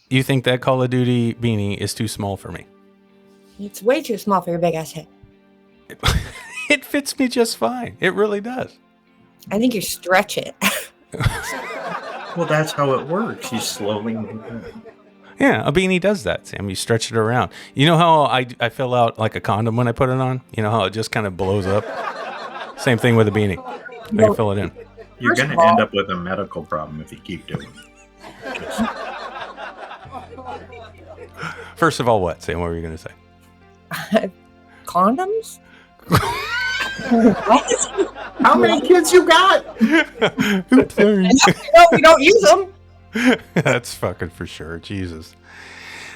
You think that Call of Duty beanie is too small for me? It's way too small for your big ass head. It fits me just fine. It really does. I think you stretch it. Well, that's how it works. You slowly move it. Yeah, a beanie does that, Sam. You stretch it around. You know how I fill out like a condom when I put it on? You know how it just kind of blows up? Same thing with a beanie. I can fill it in. You're going to end up with a medical problem if you keep doing it. Just- First of all, what, Sam? What were you going to say? Condoms? How many kids you got? Oops, sorry. No, we don't use them. That's fucking for sure. Jesus.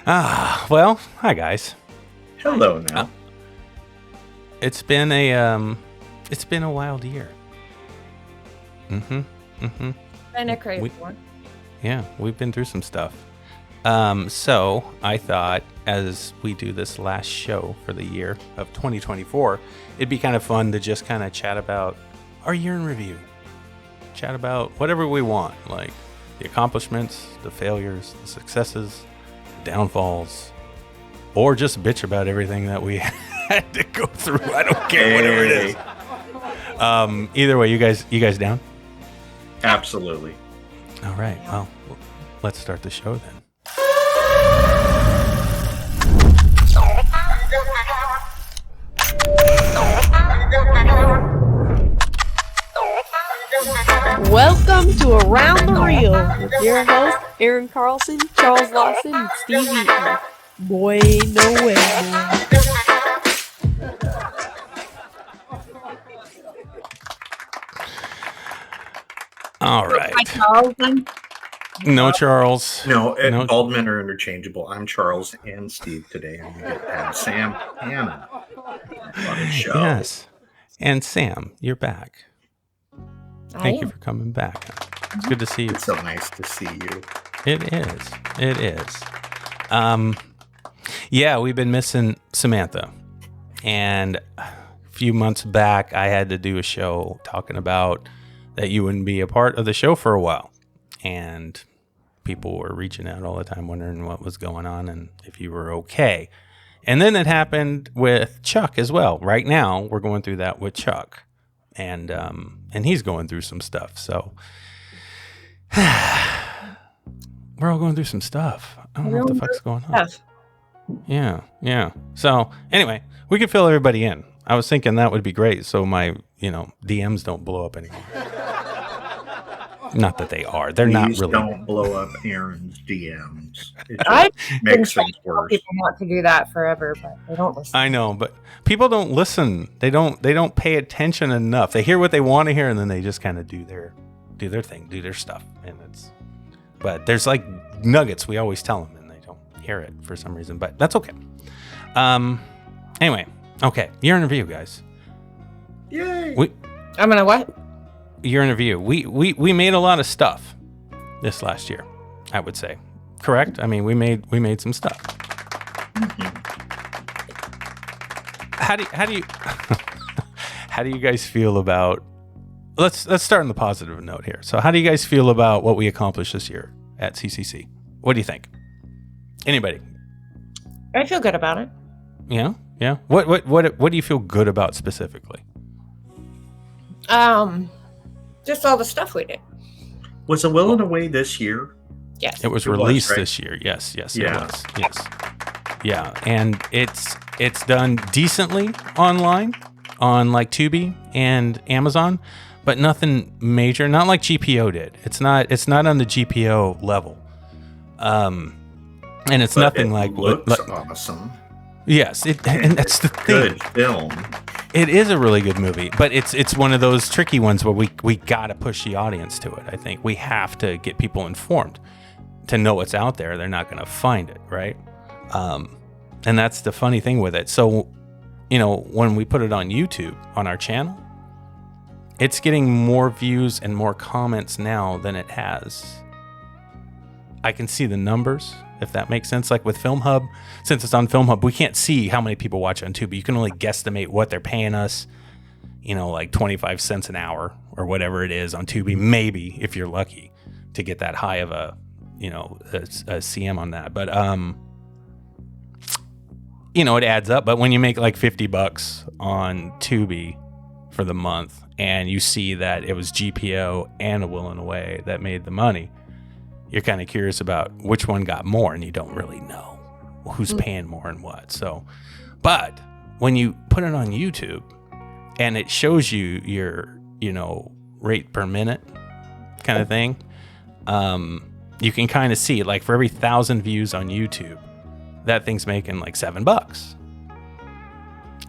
Well, hi guys. Hello now. It's been a wild year. Been a crazy one. Yeah, we've been through some stuff. So I thought as we do this last show for the year of 2024, it'd be kind of fun to just kind of chat about our year in review. Chat about whatever we want, like the accomplishments, the failures, the successes, the downfalls, or just bitch about everything that we had to go through. I don't care, whatever it is. Either way, you guys down? Absolutely. All right. Well, let's start the show then. Welcome to Around the Reel with your host, Aaron Carlson, Charles Lawson, and Steve Eaton. Boy, no way, man. All right. Hi, Charles. then. No, Charles. No, No. all men are interchangeable. I'm Charles and Steve today, and we get to have Sam Hanna on the show. Yes. And Sam, you're back. Thank you for coming back. It's good to see you. It's so nice to see you. It is. It is. Yeah, we've been missing Samantha. And a few months back, I had to do a show talking about that you wouldn't be a part of the show for a while. And people were reaching out all the time wondering what was going on and if you were okay. And then it happened with Chuck as well. Right now, we're going through that with Chuck. And he's going through some stuff. So we're all going through some stuff. I don't know what the fuck's going on. Yeah. So anyway, we could fill everybody in. I was thinking that would be great. So my, DMs don't blow up anymore. Not that they are. They're not really. Don't blow up Aaron's DMs. It I makes things worse. People want to do that forever, but they don't listen. I know, but people don't listen. They don't pay attention enough. They hear what they want to hear, and then they just kind of do their thing, do their stuff, but there's like nuggets we always tell them, and they don't hear it for some reason. But that's okay. Anyway, okay, year in review, guys. Yay! I'm gonna what? Year in review. We made a lot of stuff this last year, I would say. Correct? I mean, we made some stuff. Mm-hmm. How do you how do you guys feel about let's start on the positive note here. So how do you guys feel about what we accomplished this year at CCC? What do you think? Anybody? I feel good about it. Yeah? What do you feel good about specifically? Just all the stuff we did. Was The Will and Away this year? Yes. It was released this year. Yes, Yeah. it was. Yes. Yeah, and it's done decently online on like Tubi and Amazon, but nothing major, not like GPO did. It's not on the GPO level. And it's But nothing it like looks awesome. Yes, and that's the thing. Good film. It is a really good movie, but it's one of those tricky ones where we gotta push the audience to it. I think we have to get people informed to know what's out there. They're not gonna find it, right? And that's the funny thing with it. So, when we put it on YouTube on our channel, it's getting more views and more comments now than it has. I can see the numbers, if that makes sense. Like with Film Hub, since it's on Film Hub, we can't see how many people watch on Tubi. You can only guesstimate what they're paying us, like 25 cents an hour or whatever it is on Tubi, maybe if you're lucky to get that high of a a CM on that, but it adds up. But when you make like $50 on Tubi for the month, and you see that it was GPO and A Will and a Way that made the money, you're kind of curious about which one got more, and you don't really know who's paying more and what. So, but when you put it on YouTube and it shows you your, rate per minute kind of thing, you can kind of see, like, for every 1,000 views on YouTube, that thing's making like $7.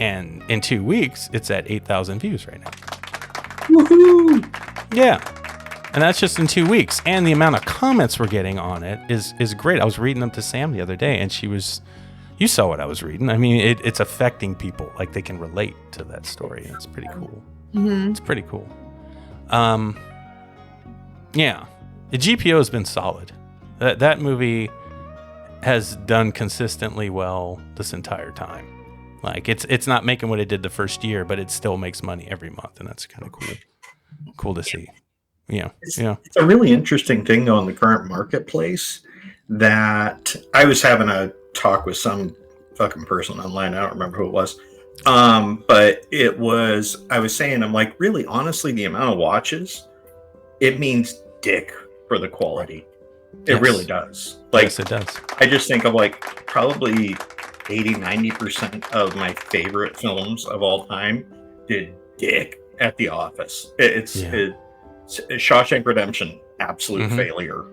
And in 2 weeks, it's at 8,000 views right now. Woohoo! Yeah. And that's just in 2 weeks. And the amount of comments we're getting on it is great. I was reading them to Sam the other day, and you saw what I was reading. I mean, it's affecting people. Like, they can relate to that story. It's pretty cool. Mm-hmm. It's pretty cool. Yeah. The GPO has been solid. That movie has done consistently well this entire time. Like, it's not making what it did the first year, but it still makes money every month, and that's kind of cool. Cool to see. Yeah. It's a really interesting thing though in the current marketplace that I was having a talk with some fucking person online. I don't remember who it was. But I was saying, I'm like, really, honestly, the amount of watches, it means dick for the quality. It really does. Like, yes, it does. I just think of like probably 80-90% of my favorite films of all time did dick at the office. It's Shawshank Redemption, absolute failure.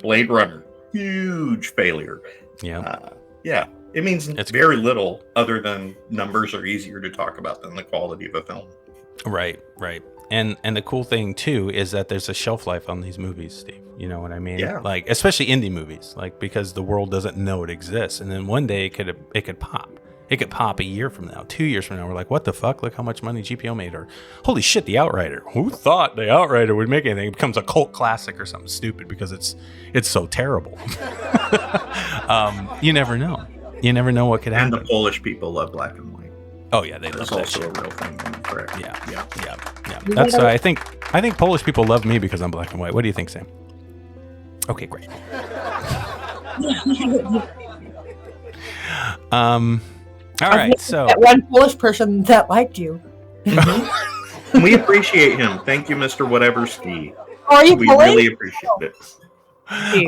Blade Runner, huge failure. Yeah. It means it's very little other than numbers are easier to talk about than the quality of a film. Right. And the cool thing too is that there's a shelf life on these movies, Steve. You know what I mean? Yeah. Like, especially indie movies, like, because the world doesn't know it exists, and then one day it could pop. It could pop a year from now, 2 years from now. We're like, what the fuck? Look how much money GPO made. Or, holy shit, The Outrider. Who thought The Outrider would make anything? It becomes a cult classic or something stupid because it's so terrible. You never know. You never know what could happen. And the Polish people love black and white. Oh yeah, they love That's that also shit. a real thing. Correct. Yeah. That's I think Polish people love me because I'm black and white. What do you think, Sam? Okay, great. All right, so That one Polish person that liked you. We appreciate him. Thank you, Mr. Whatever Ski. Are you We Polish? really appreciate it.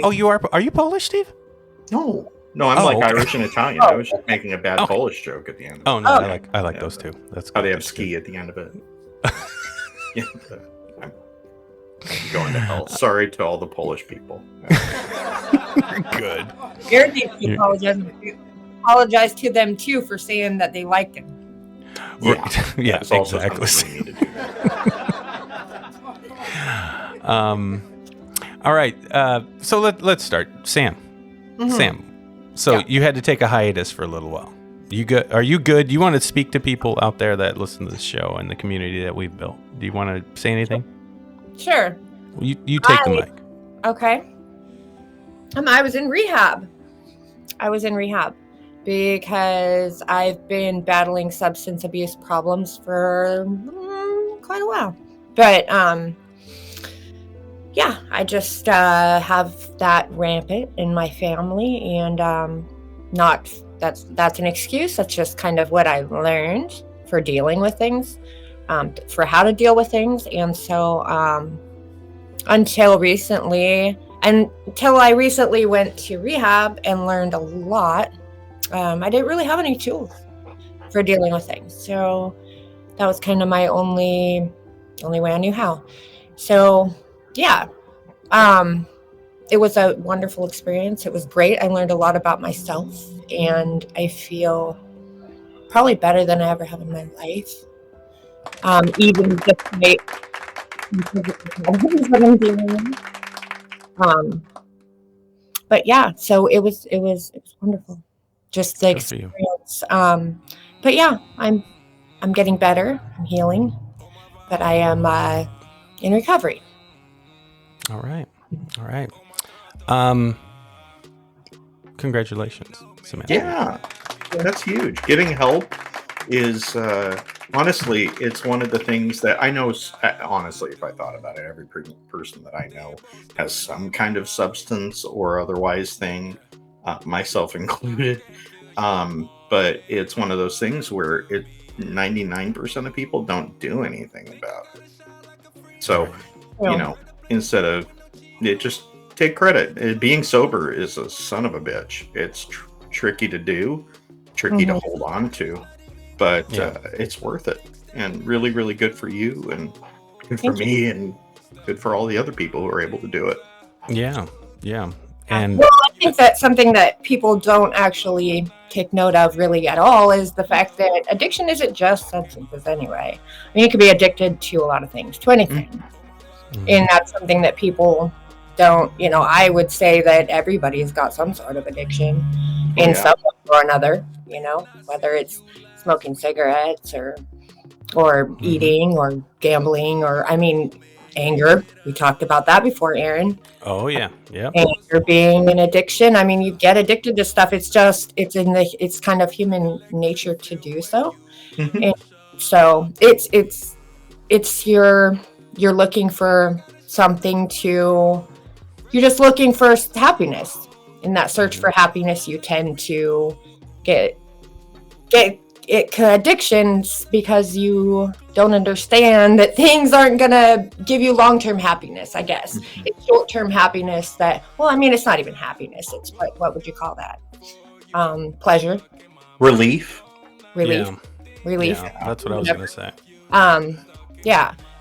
Oh, are you Polish, Steve? No, I'm like okay. Irish and Italian. I was just making a bad Polish joke at the end. Oh no, I like those two. That's how good. they have ski at the end of it. Yeah, I'm going to hell. Sorry to all the Polish people. Good. Aaron needs to apologize to them too for saying that they liked him. Yeah, That's also exactly. something we need to do. All right. So let's start. Sam. Sam. So you had to take a hiatus for a little while. You good? Are you good? You want to speak to people out there that listen to this show and the community that we've built? Do you want to say anything? Sure. Well, you take the mic. Okay. I was in rehab. Because I've been battling substance abuse problems for quite a while. But yeah, I just have that rampant in my family, and that's an excuse. That's just kind of what I learned for dealing with things, for how to deal with things. And so until I recently went to rehab and learned a lot, I didn't really have any tools for dealing with things. So that was kind of my only way I knew how. So yeah, it was a wonderful experience. It was great. I learned a lot about myself, and I feel probably better than I ever have in my life. Even despite what I'm dealing with. But yeah, so it was wonderful. Just the experience. But yeah, I'm getting better. I'm healing, but I am in recovery. All right. Congratulations, Samantha. Yeah, that's huge. Getting help is honestly, it's one of the things that I know. Honestly, if I thought about it, every person that I know has some kind of substance or otherwise thing, myself included. But it's one of those things where 99% of people don't do anything about it. So, instead of it, just take credit. Being sober is a son of a bitch. It's tricky to do, tricky to hold on to, but it's worth it, and really, really good for you, and good for me, and good for all the other people who are able to do it. Yeah. And well, I think that's something that people don't actually take note of really at all, is the fact that addiction isn't just substances anyway. I mean, you could be addicted to a lot of things, to anything. And that's something that people don't, I would say that everybody's got some sort of addiction in some way or another, whether it's smoking cigarettes or eating or gambling or, anger. We talked about that before, Aaron. Oh yeah. Anger being an addiction. I mean, you get addicted to stuff. It's kind of human nature to do so. And so you're looking for something you're just looking for happiness. In that search for happiness, you tend to get addictions because you don't understand that things aren't going to give you long-term happiness, I guess. It's short-term happiness that, it's not even happiness. It's what would you call that? Pleasure. Relief. Yeah, that's what I was going to say.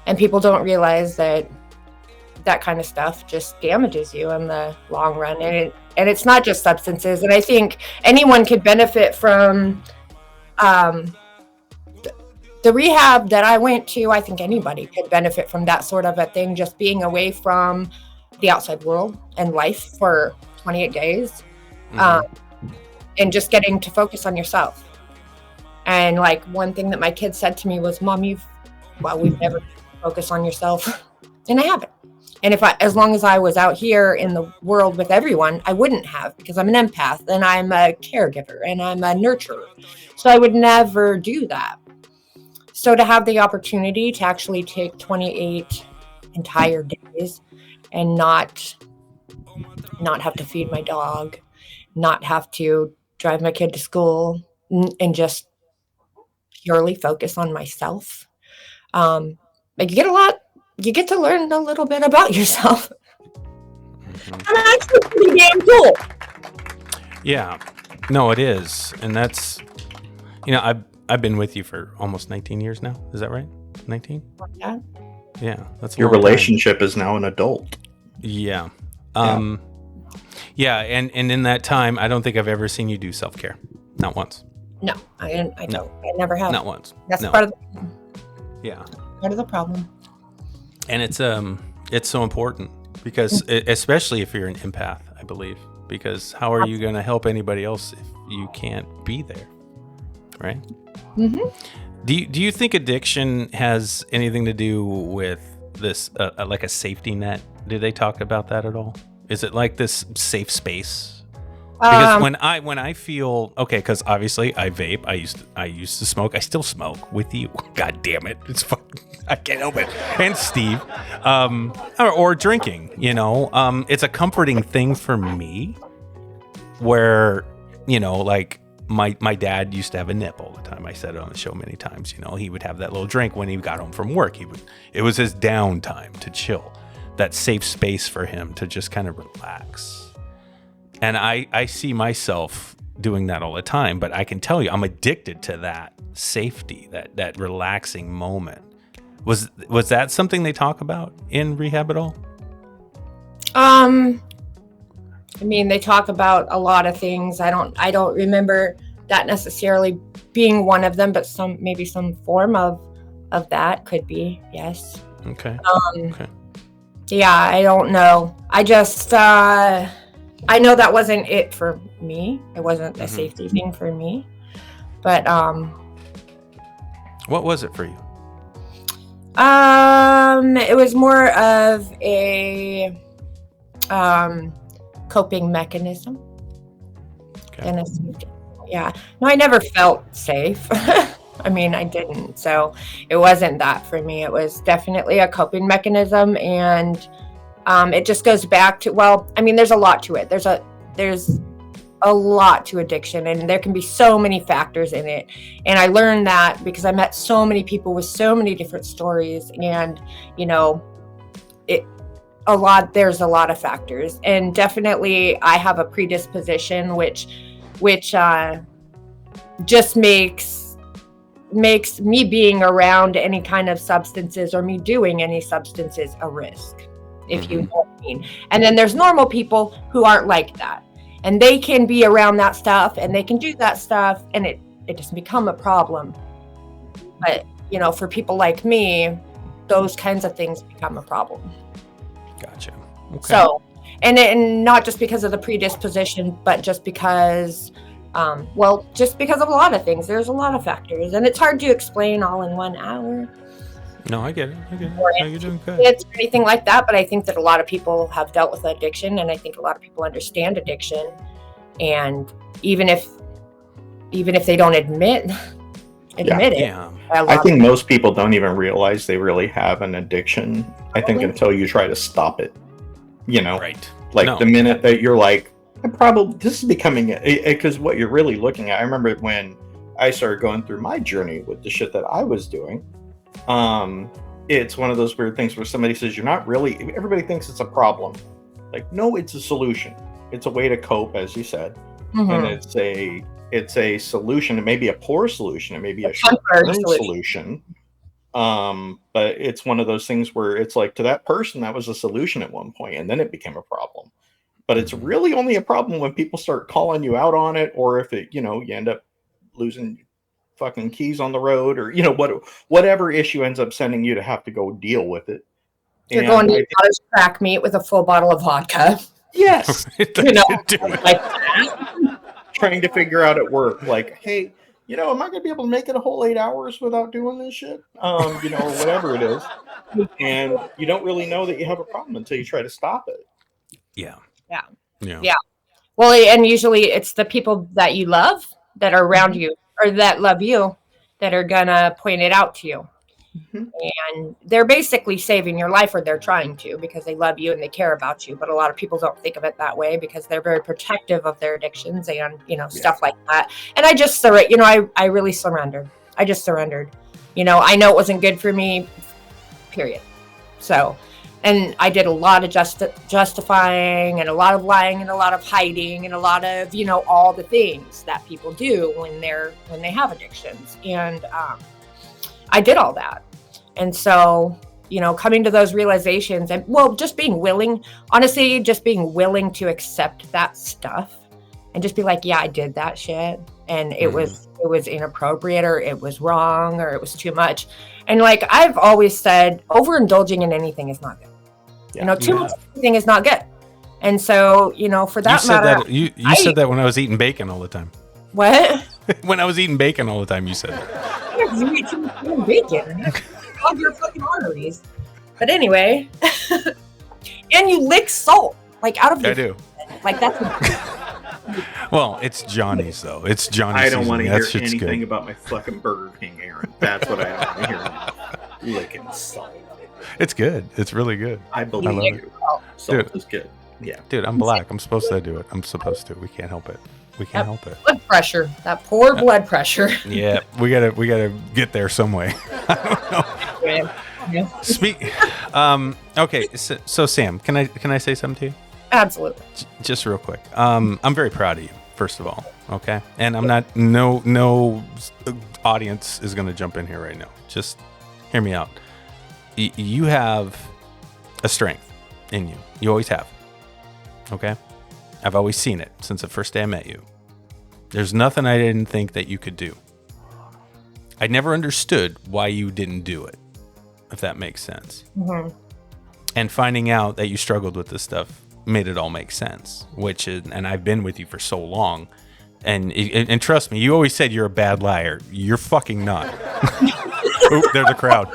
And people don't realize that kind of stuff just damages you in the long run. And it's not just substances. And I think anyone could benefit from the rehab that I went to. I think anybody could benefit from that sort of a thing, just being away from the outside world and life for 28 days and just getting to focus on yourself. And like one thing that my kids said to me was, Mom, we've never focused on yourself. And I haven't. And as long as I was out here in the world with everyone, I wouldn't have, because I'm an empath and I'm a caregiver and I'm a nurturer. So I would never do that. So to have the opportunity to actually take 28 entire days and not have to feed my dog, not have to drive my kid to school, and just purely focus on myself. You get to learn a little bit about yourself. And that's pretty damn cool. Yeah. No, it is. And that's, I've been with you for almost 19 years now. Is that right? 19? Yeah. Yeah. That's your relationship is now an adult. Yeah. Yeah. And in that time, I don't think I've ever seen you do self-care. Not once. No, I don't. No. I never have. Not once. That's part of the part of the problem. And it's so important because especially if you're an empath, I believe, because how are you going to help anybody else if you can't be there? Right? Do you think addiction has anything to do with this, like a safety net? Do they talk about that at all? Is it like this safe space? Because when I feel okay, because obviously I vape, I used to smoke, I still smoke with you. God damn it, it's fucking, I can't help it. And Steve, or drinking, it's a comforting thing for me. Where like my dad used to have a nip all the time. I said it on the show many times. He would have that little drink when he got home from work. It was his downtime to chill, that safe space for him to just kind of relax. And I see myself doing that all the time, but I can tell you, I'm addicted to that safety, that relaxing moment. Was that something they talk about in rehab at all? They talk about a lot of things. I don't remember that necessarily being one of them, but maybe some form of that could be. Yes. Okay. Okay. Yeah, I don't know. I just I know that wasn't it for me. It wasn't a safety thing for me. But what was it for you? It was more of a coping mechanism. Okay. Yeah. No, I never felt safe. I mean, I didn't. So it wasn't that for me. It was definitely a coping mechanism. And it just goes back to, well, I mean, there's a lot to it. There's a lot to addiction, and there can be so many factors in it. And I learned that because I met so many people with so many different stories, and, you know, there's a lot of factors. And definitely I have a predisposition, which just makes me being around any kind of substances or me doing any substances a risk, if you know what I mean. And then there's normal people who aren't like that, and they can be around that stuff and they can do that stuff, and it doesn't become a problem. But, you know, for people like me, those kinds of things become a problem. Gotcha. Okay. So, and not just because of the predisposition, but just because, just because of a lot of things. There's a lot of factors, and it's hard to explain all in 1 hour. No, I get it. Or No, you're doing good. It's anything like that, but I think that a lot of people have dealt with addiction, and I think a lot of people understand addiction. And even if they don't admit it. Yeah. I think most people don't even realize they really have an addiction. I think until you try to stop it, you know, Right. like the minute that you're like, this is becoming because what you're really looking at. I remember when I started going through my journey with the shit that I was doing. It's one of those weird things where somebody says you're not really. Everybody thinks it's a problem. Like, no, it's a solution. It's a way to cope, as you said, and it's a solution. It may be a poor solution. It may be a short-term solution. But it's one of those things where it's like, to that person, that was a solution at one point, and then it became a problem. But it's really only a problem when people start calling you out on it, or if it, you know, you end up losing fucking keys on the road, or, you know, whatever issue ends up sending you to have to go deal with it. You're going to eat crack meat with a full bottle of vodka. Yes. You know, like trying to figure out at work, like, hey, you know, am I going to be able to make it a whole 8 hours without doing this shit? You know, or whatever it is. And you don't really know that you have a problem until you try to stop it. Yeah. Well, and usually it's the people that you love that are around you, or that love you, that are gonna point it out to you. And they're basically saving your life, or they're trying to, because they love you and they care about you. But a lot of people don't think of it that way because they're very protective of their addictions and, you know, stuff like that. And I just, you know, I really surrendered. I just surrendered. You know, I know it wasn't good for me, period. So, and I did a lot of justifying, and a lot of lying, and a lot of hiding, and a lot of, you know, all the things that people do when they have addictions. And I did all that. And so, you know, coming to those realizations, and, well, just being willing, honestly, just being willing to accept that stuff and just be like, yeah, I did that shit. And it was inappropriate, or it was wrong, or it was too much. And like I've always said, overindulging in anything is not good. You know, too much of anything is not good. And so, you know, for that matter, you said that when I was eating bacon all the time. What? When I was eating bacon all the time, you said that. Yeah, you eat too much bacon. Clog your fucking arteries. But anyway, and you lick salt like out of your. I do. Like that's. Well, it's Johnny's though. It's Johnny's. I don't want to hear anything good. About my fucking Burger King, Aaron. That's what I don't want to hear now. Licking salt. It's good. It's really good. I believe you. Salt is good. Yeah. Dude, I'm black. I'm supposed to do it. I'm supposed to. We can't help it. We can't help it. Blood pressure. That poor blood pressure. Yeah, we gotta get there some way. I don't know. Okay, so Sam, can I say something to you? Absolutely. Just real quick. I'm very proud of you, first of all. Okay, and I'm not. No audience is gonna jump in here right now. Just hear me out. You have a strength in you. You always have. Okay? I've always seen it since the first day I met you. There's nothing I didn't think that you could do. I never understood why you didn't do it, if that makes sense. And finding out that you struggled with this stuff made it all make sense, and I've been with you for so long. And trust me, you always said you're a bad liar. You're fucking not. Oop, there's a crowd.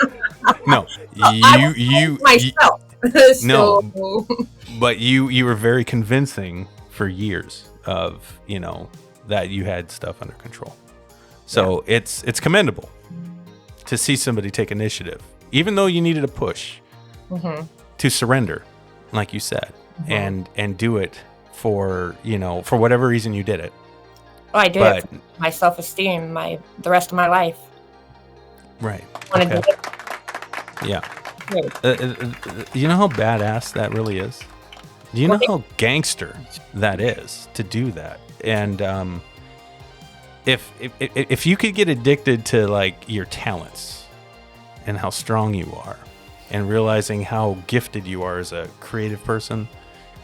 No, you myself. No, but you were very convincing for years of, you know, that you had stuff under control. So it's commendable to see somebody take initiative, even though you needed a push to surrender, like you said, and do it for whatever reason you did it. Oh, I did it for my self-esteem, the rest of my life. Right. Wanted to live. Yeah. You know how badass that really is? Do you know how gangster that is to do that? And if you could get addicted to like your talents and how strong you are, and realizing how gifted you are as a creative person,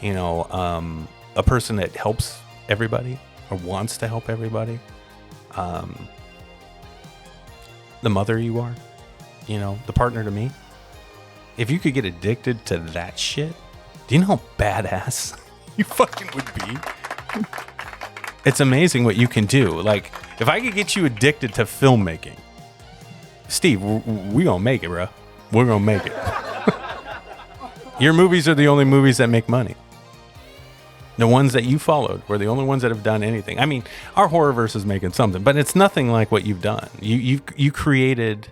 a person that helps everybody or wants to help everybody, the mother you are, the partner to me. If you could get addicted to that shit, do you know how badass you fucking would be? It's amazing what you can do. Like, if I could get you addicted to filmmaking, Steve, we gonna make it, bro. We're gonna make it. Your movies are the only movies that make money. The ones that you followed were the only ones that have done anything. I mean, our Horrorverse is making something, but it's nothing like what you've done. You created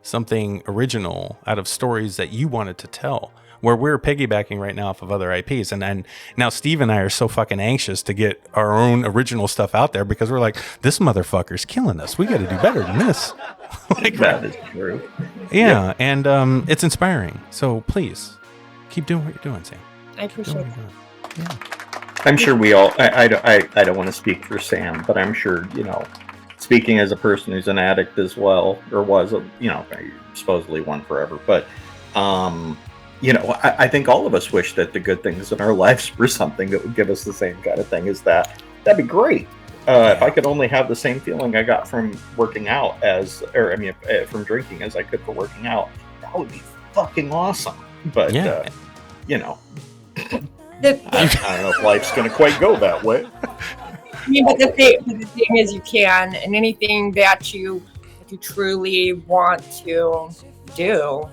something original out of stories that you wanted to tell, where we're piggybacking right now off of other IPs. And now Steve and I are so fucking anxious to get our own original stuff out there, because we're like, this motherfucker's killing us. We got to do better than this. Like, that is true. Yeah. And it's inspiring. So please keep doing what you're doing, Sam. I appreciate it. Yeah. I'm sure we all, I don't want to speak for Sam, but I'm sure, speaking as a person who's an addict as well, or was, supposedly one forever, but, I think all of us wish that the good things in our lives were something that would give us the same kind of thing as that. That'd be great. If I could only have the same feeling I got from working out from drinking as I could for working out, that would be fucking awesome. But, I don't know if life's going to quite go that way. I mean, but the thing is, you can, and anything that you truly want to do,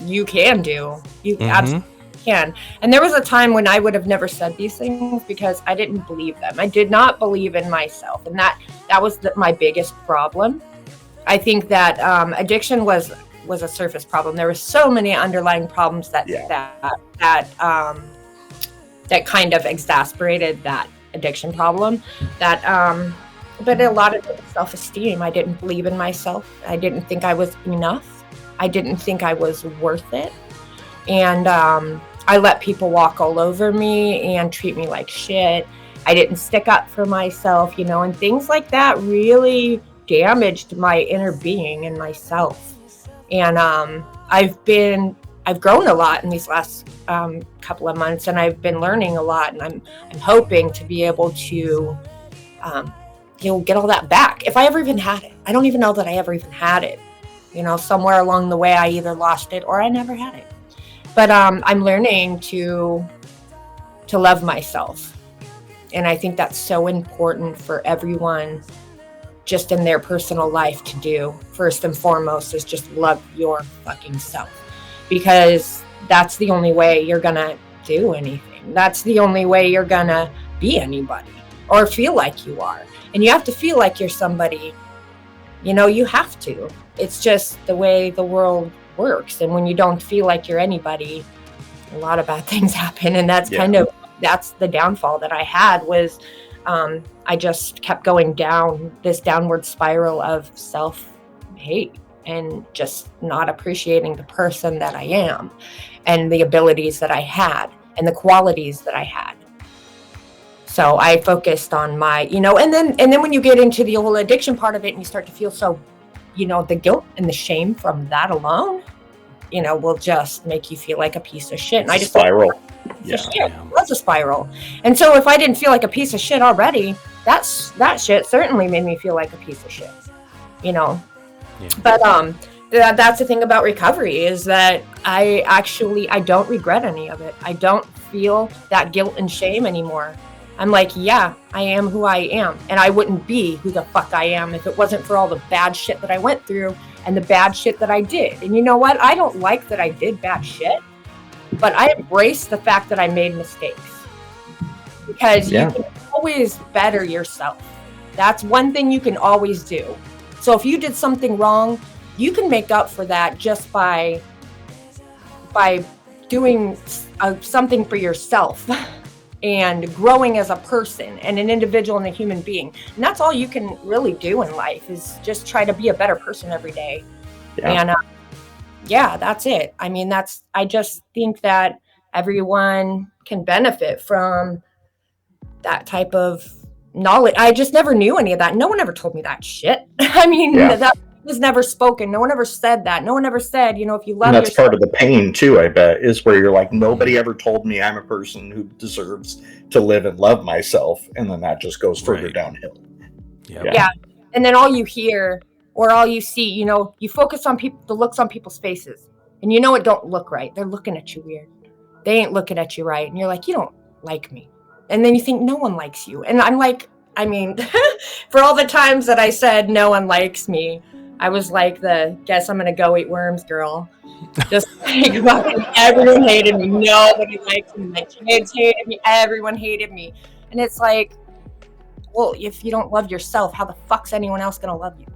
you can do. You absolutely can. And there was a time when I would have never said these things because I didn't believe them. I did not believe in myself, and that was my biggest problem. I think that addiction was a surface problem. There were so many underlying problems that kind of exasperated that addiction problem. But a lot of it was self-esteem. I didn't believe in myself. I didn't think I was enough. I didn't think I was worth it. And I let people walk all over me and treat me like shit. I didn't stick up for myself, and things like that really damaged my inner being and myself. And I've grown a lot in these last couple of months, and I've been learning a lot, and I'm hoping to be able to get all that back, if I ever even had it. I don't even know that I ever even had it. Somewhere along the way I either lost it or I never had it. But I'm learning to love myself, and I think that's so important for everyone just in their personal life to do. First and foremost is just love your fucking self, because that's the only way you're gonna do anything. That's the only way you're gonna be anybody or feel like you are. And you have to feel like you're somebody. You have to. It's just the way the world works. And when you don't feel like you're anybody, a lot of bad things happen. And that's that's the downfall that I had was I just kept going down this downward spiral of self-hate and just not appreciating the person that I am and the abilities that I had and the qualities that I had. So I focused on my, and then when you get into the whole addiction part of it and you start to feel so, the guilt and the shame from that alone, will just make you feel like a piece of shit. And I just spiral. It was a spiral. And so if I didn't feel like a piece of shit already, that shit certainly made me feel like a piece of shit, Yeah. But that's the thing about recovery is that I don't regret any of it. I don't feel that guilt and shame anymore. I'm like, yeah, I am who I am. And I wouldn't be who the fuck I am if it wasn't for all the bad shit that I went through and the bad shit that I did. And you know what? I don't like that I did bad shit, but I embrace the fact that I made mistakes. Because you can always better yourself. That's one thing you can always do. So if you did something wrong, you can make up for that just by doing something for yourself and growing as a person and an individual and a human being. And that's all you can really do in life, is just try to be a better person every day. And that's it. I mean, I just think that everyone can benefit from that type of knowledge. I just never knew any of that. No one ever told me that shit. I mean, that was never spoken. No one ever said that. No one ever said, if you love and that's yourself. part of the pain too, I bet, is where you're like, nobody ever told me I'm a person who deserves to live and love myself, and then that just goes further downhill. Yeah. And then all you hear or all you see, you focus on the looks on people's faces, and it don't look right. They're looking at you weird. They ain't looking at you right. And you're like, you don't like me. And then you think no one likes you. And I'm like, I mean, for all the times that I said no one likes me, I was like the guess I'm going to go eat worms girl. Just like, everyone hated me. Nobody liked me. My kids hated me. Everyone hated me. And it's like, well, if you don't love yourself, how the fuck's anyone else going to love you?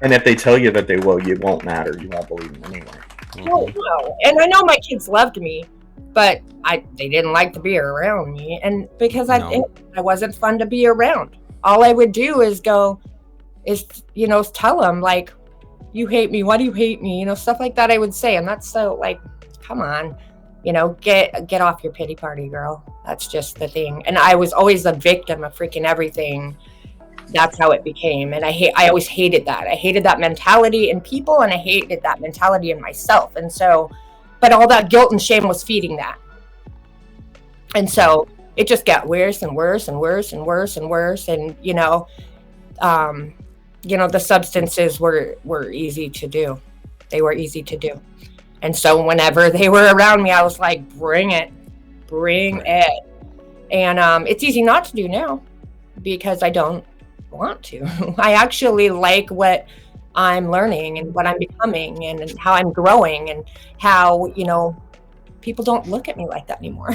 And if they tell you that they will, you won't matter. You won't believe them anyway. Well, no. And I know my kids loved me, but they didn't like to be around me. And because I wasn't fun to be around. All I would do is tell them, like, you hate me. Why do you hate me? Stuff like that I would say. And that's so, like, come on, get off your pity party, girl. That's just the thing. And I was always the victim of freaking everything. That's how it became. And I always hated that. I hated that mentality in people, and I hated that mentality in myself. And so, but all that guilt and shame was feeding that. And so it just got worse and worse and worse and worse and worse. And, the substances were easy to do. They were easy to do. And so whenever they were around me, I was like, bring it. And it's easy not to do now because I don't want to. I actually like what I'm learning and what I'm becoming and how I'm growing and how, people don't look at me like that anymore.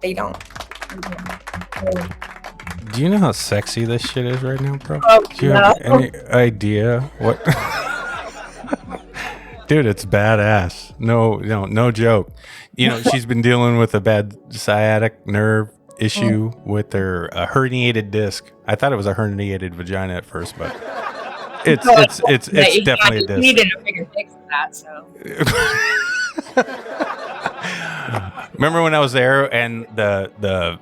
They don't. Do you know how sexy this shit is right now, bro? Do you no. have any idea what? Dude, it's badass. No joke. She's been dealing with a bad sciatic nerve issue with her herniated disc. I thought it was a herniated vagina at first, but it's definitely a disc. You needed a bigger dick for that, so. Remember when I was there and the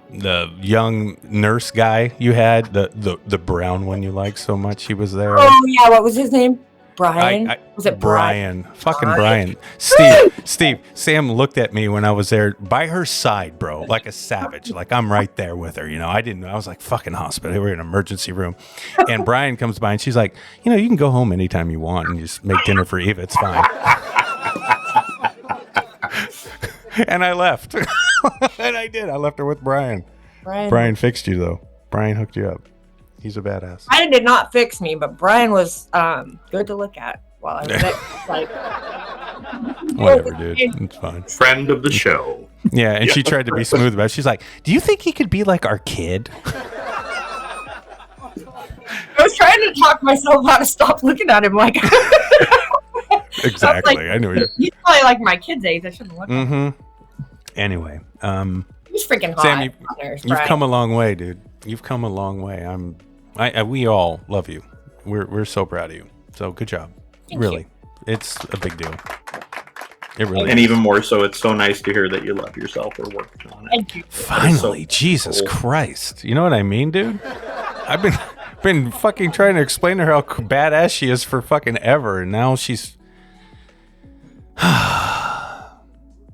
young nurse guy you had, the brown one you liked so much, he was there. Oh yeah, what was his name? Brian? Was it Brian? Fucking Brian. Steve, Sam looked at me when I was there by her side, bro, like a savage. Like I'm right there with her. I didn't know. I was like, fucking hospital. We were in an emergency room. And Brian comes by and she's like, you can go home anytime you want and just make dinner for Eva. It's fine. And I left. And I did. I left her with Brian. Brian fixed you, though. Brian hooked you up. He's a badass. Brian did not fix me, but Brian was good to look at while I was there. Like, whatever, dude. It's fine. Friend of the show. Yeah, and she tried to be smooth about it. She's like, do you think he could be like our kid? I was trying to talk myself out to stop looking at him like... Exactly. I knew you. He's probably like my kid's age. I shouldn't look at him. Anyway. He's freaking hot. Sam, you've come a long way, dude. You've come a long way. We all love you. We're so proud of you. So good job. Thank really. you. It's a big deal. It really and is. even more so, it's so nice to hear that you love yourself or working on it. Thank you. Finally, so Jesus Christ. You know what I mean, dude? I've been fucking trying to explain to her how badass she is for fucking ever, and now she's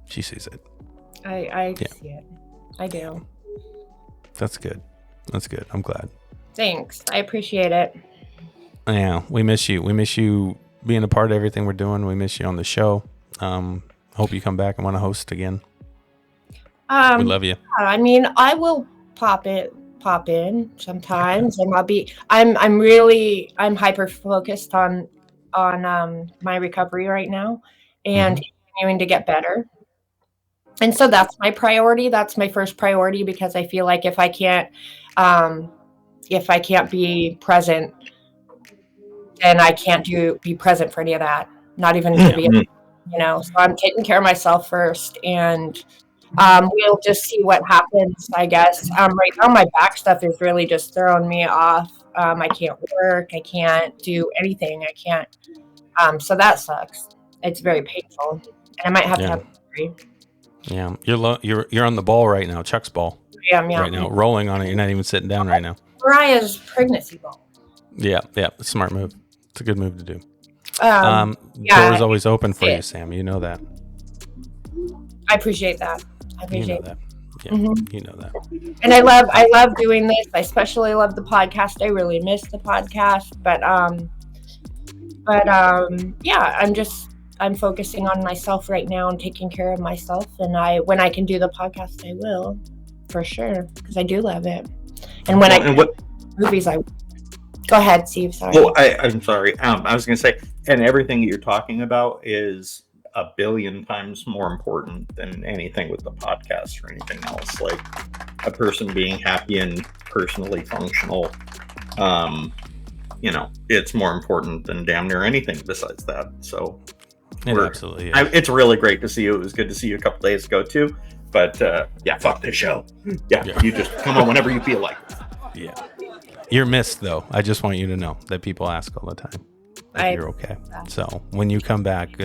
she sees it. I see it. I do. That's good. I'm glad. Thanks. I appreciate it. Yeah, we miss you. We miss you being a part of everything we're doing. We miss you on the show. Hope you come back and want to host again. We love you. I mean, I will pop in sometimes, and I'm hyper focused on my recovery right now and continuing to get better. And so that's my priority. That's my first priority, because I feel like if I can't be present then I can't be present for any of that. Not even to be, so I'm taking care of myself first, and we'll just see what happens, I guess. Right now my back stuff is really just throwing me off. I can't work. I can't do anything. I can't. So that sucks. It's very painful, and I might have to have surgery. Yeah, you're on the ball right now, Chuck's ball. Yeah. Right now, rolling on it. You're not even sitting down right now. Mariah's pregnancy ball. Yeah, smart move. It's a good move to do. Door's always open for you, Sam. You know that. I appreciate that. You know that. Yeah, you know that. And I love doing this. I especially love the podcast. I really miss the podcast, but I'm focusing on myself right now and taking care of myself. And when I can do the podcast, I will, for sure, because I do love it. And when movies, I go ahead, Steve. Sorry. Well, I'm sorry. I was going to say, and everything you're talking about is a billion times more important than anything with the podcast or anything else. Like a person being happy and personally functional, it's more important than damn near anything besides that. So it absolutely is. It's really great to see you. It was good to see you a couple days ago too. But fuck this show. Yeah, you just come on whenever you feel like it. Yeah. You're missed, though. I just want you to know that people ask all the time if you're okay. So when you come back,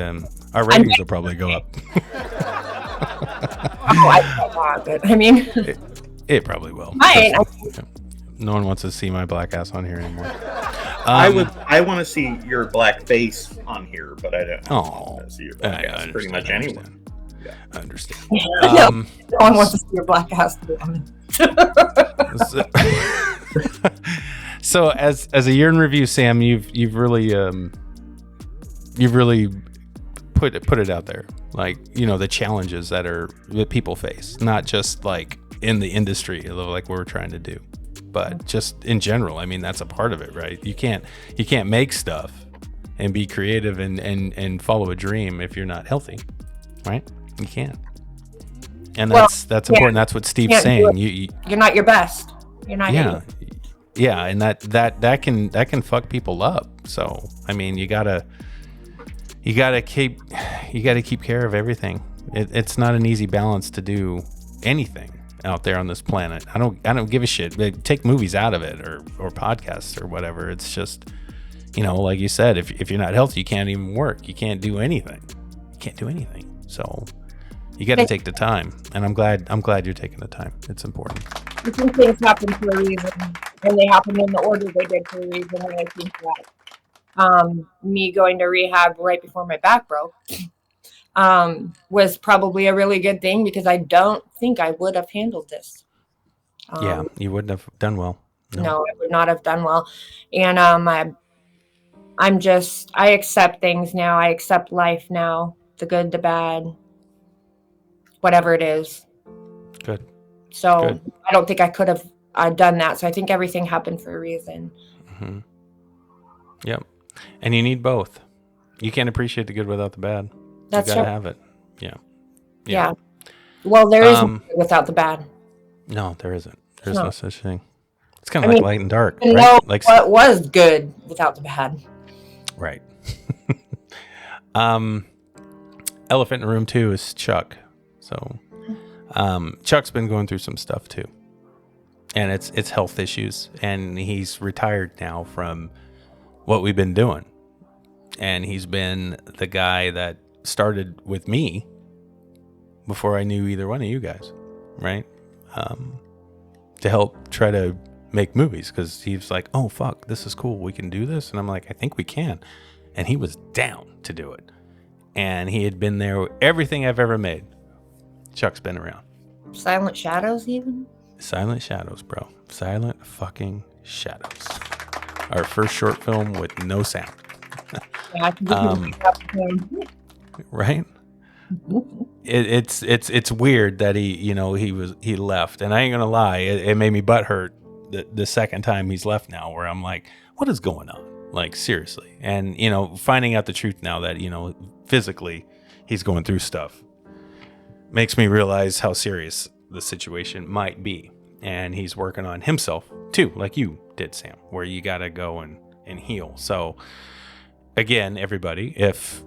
our ratings will probably go up. It probably will. No one wants to see my black ass on here anymore. I want to see your black face on here, but I don't want to see your black ass pretty much anyway. I understand. No one wants to see your black ass. So as a year in review, Sam, you've really put it out there, like, the challenges that people face, not just like in the industry like we're trying to do, but just in general. I mean, that's a part of it, right? You can't make stuff and be creative and follow a dream if you're not healthy, right? You can't. And that's important. That's what Steve's saying. You're not your best. You're not. Yeah, and that can fuck people up. So I mean, you gotta keep care of everything. It's not an easy balance to do anything out there on this planet. I don't give a shit. Take movies out of it or podcasts or whatever. It's just, like you said, if you're not healthy, you can't even work. You can't do anything. So you got to take the time, and I'm glad you're taking the time. It's important. I think things happen for a reason, and they happen in the order they did for a reason. And I think that me going to rehab right before my back broke was probably a really good thing, because I don't think I would have handled this. You wouldn't have done well. No, I would not have done well. And I accept things now. I accept life now, the good, the bad, whatever it is. Good. So Good. I don't think I could have done that. So I think everything happened for a reason. Mm-hmm. Yep. And you need both. You can't appreciate the good without the bad. That's you gotta right. have it. Yeah. Well, there is no good without the bad. No, there isn't. There's no such thing. It's kind of like light and dark. Right? No, like what was good without the bad. Right. Elephant in the room too is Chuck. So Chuck's been going through some stuff too, and it's health issues, and he's retired now from what we've been doing, and he's been the guy that started with me before I knew either one of you guys, right? To help try to make movies, because he's like, oh fuck, this is cool, we can do this, and I'm like, I think we can, and he was down to do it, and he had been there. Everything I've ever made, Chuck's been around. Silent Shadows, even? Silent Shadows, bro. Silent fucking Shadows. Our first short film with no sound. Yeah, right? It's weird that he left, and I ain't gonna lie, it made me butthurt the second time he's left now, where I'm like, what is going on? Like, seriously. And finding out the truth now that physically he's going through stuff makes me realize how serious the situation might be. And he's working on himself too, like you did, Sam, where you gotta go and and heal. So again, everybody, if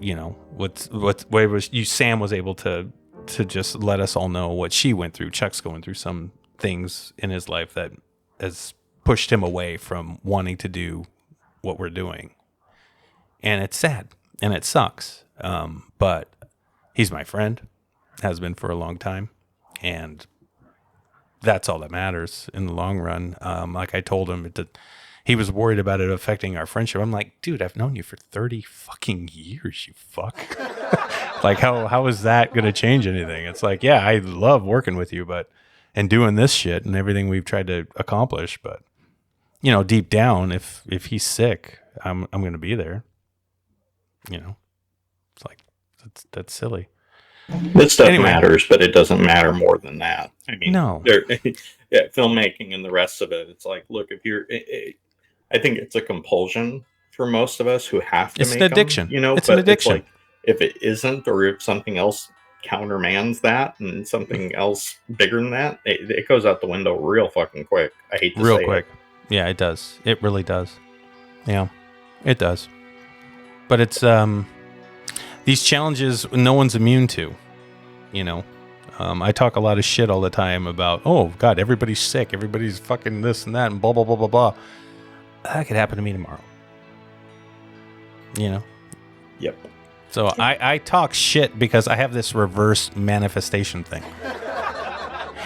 Sam was able to just let us all know what she went through. Chuck's going through some things in his life that has pushed him away from wanting to do what we're doing. And it's sad and it sucks. But he's my friend, has been for a long time. And that's all that matters in the long run. Like I told him, he was worried about it affecting our friendship. I'm like, dude, I've known you for 30 fucking years, you fuck. Like, how is that going to change anything? It's like, yeah, I love working with you, and doing this shit and everything we've tried to accomplish. But, deep down, if he's sick, I'm going to be there. It's like, that's silly. This stuff matters, but it doesn't matter more than that. I mean, no. Filmmaking and the rest of it, it's like, look, if you're, I think it's a compulsion for most of us who have to. It's an addiction. It's an addiction. It's like, if it isn't, or if something else countermands that, and something else bigger than that, it goes out the window real fucking quick. I hate to say real quick. Yeah, it does. It really does. Yeah, it does. But it's these challenges no one's immune to. I talk a lot of shit all the time about, oh God, everybody's sick, everybody's fucking this and that, and blah blah blah blah blah. That could happen to me tomorrow. Yep. So I talk shit because I have this reverse manifestation thing.